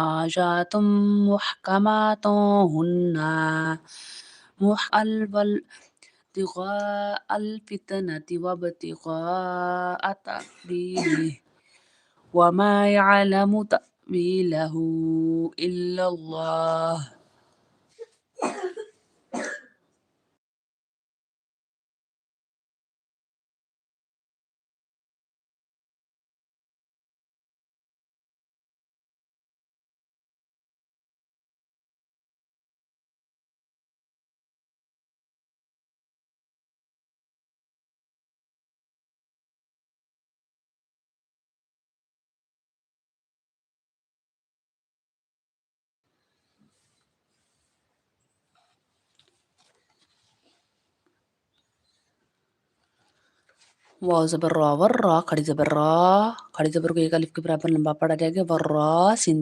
आयातुम मुहकमातुन हुन्ना ibtighaa'al fitnati wabtigha'a ta'wilihi wa ma ya'lamu ta'wilahu illallah. वाव ज़बर रा, वर रा, खड़ी ज़बर रा, खड़ी ज़बर को एक अलिफ के बराबर लंबा पढ़ा जाएगा, वर रा, सिन